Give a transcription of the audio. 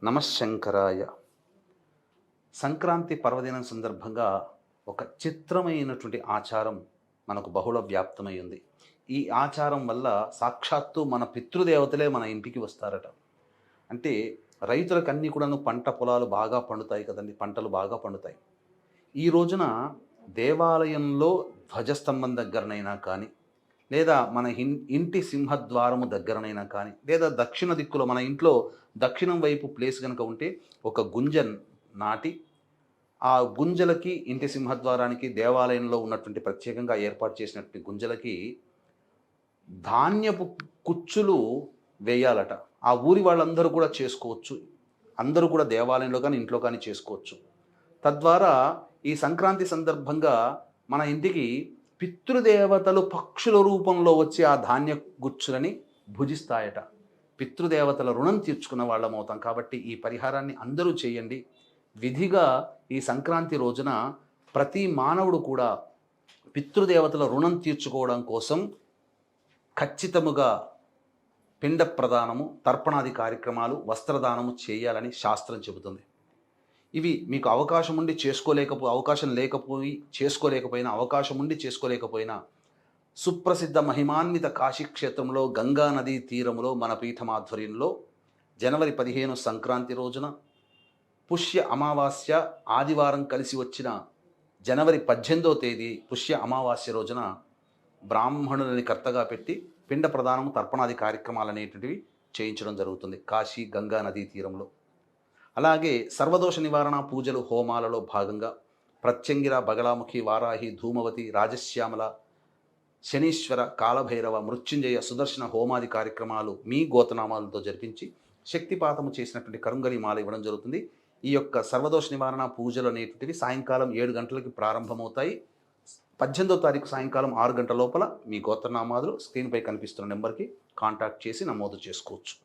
నమశంకరాయ. సంక్రాంతి పర్వదినం సందర్భంగా ఒక చిత్రమైనటువంటి ఆచారం మనకు బహుళ వ్యాప్తమై ఉంది. ఈ ఆచారం వల్ల సాక్షాత్తు మన పితృదేవతలే మన ఇంటికి వస్తారట. అంటే రైతులకు అన్నీ కూడాను పంట పొలాలు బాగా పండుతాయి కదండి, పంటలు బాగా పండుతాయి. ఈ రోజున దేవాలయంలో ధ్వజస్తంభం దగ్గరనైనా కానీ, లేదా మన ఇంటి సింహద్వారము దగ్గరనైనా కానీ, లేదా దక్షిణ దిక్కులో మన ఇంట్లో దక్షిణం వైపు ప్లేస్ కనుక ఉంటే ఒక గుంజ నాటి ఆ గుంజలకి, ఇంటి సింహద్వారానికి, దేవాలయంలో ఉన్నటువంటి ప్రత్యేకంగా ఏర్పాటు చేసినటువంటి గుంజలకి ధాన్యపు కుచ్చులు వేయాలట. ఆ ఊరి వాళ్ళందరూ కూడా చేసుకోవచ్చు. అందరూ కూడా దేవాలయంలో కానీ ఇంట్లో కానీ చేసుకోవచ్చు. తద్వారా ఈ సంక్రాంతి సందర్భంగా మన ఇంటికి పితృదేవతలు పక్షుల రూపంలో వచ్చి ఆ ధాన్య గుచ్చులని భుజిస్తాయట. పితృదేవతల రుణం తీర్చుకున్న వాళ్ళం అవుతాం. కాబట్టి ఈ పరిహారాన్ని అందరూ చేయండి. విధిగా ఈ సంక్రాంతి రోజున ప్రతి మానవుడు కూడా పితృదేవతల రుణం తీర్చుకోవడం కోసం ఖచ్చితముగా పిండ ప్రదానము, తర్పణాది కార్యక్రమాలు, వస్త్రదానము చేయాలని శాస్త్రం చెబుతుంది. ఇవి మీకు అవకాశం ఉండి చేసుకోలేకపోయినా సుప్రసిద్ధ మహిమాన్విత కాశీక్షేత్రంలో గంగా నదీ తీరములో మన పీఠమాధ్వర్యంలో జనవరి 15 సంక్రాంతి రోజున, పుష్య అమావాస్య ఆదివారం కలిసి వచ్చిన జనవరి 18వ తేదీ పుష్య అమావాస్య రోజున బ్రాహ్మణులని కర్తగా పెట్టి పిండ ప్రదానము, తర్పణాది కార్యక్రమాలు అనేటువంటివి చేయించడం జరుగుతుంది కాశీ గంగా నదీ తీరంలో. అలాగే సర్వదోష నివారణ పూజలు, హోమాలలో భాగంగా ప్రత్యంగిర, బగలాముఖి, వారాహి, ధూమవతి, రాజశ్యామల, శనీశ్వర, కాలభైరవ, మృత్యుంజయ, సుదర్శన హోమాది కార్యక్రమాలు మీ గోతనామాలతో జరిపించి శక్తిపాతము చేసినటువంటి కరుంగలి మాల ఇవ్వడం జరుగుతుంది. ఈ యొక్క సర్వదోష నివారణ పూజలు అనేటువంటివి సాయంకాలం 7 గంటలకి ప్రారంభమవుతాయి. 18వ తారీఖు సాయంకాలం 6 గంటల లోపల మీ గోత్రనామాదులు స్క్రీన్పై కనిపిస్తున్న నెంబర్కి కాంటాక్ట్ చేసి నమోదు చేసుకోవచ్చు.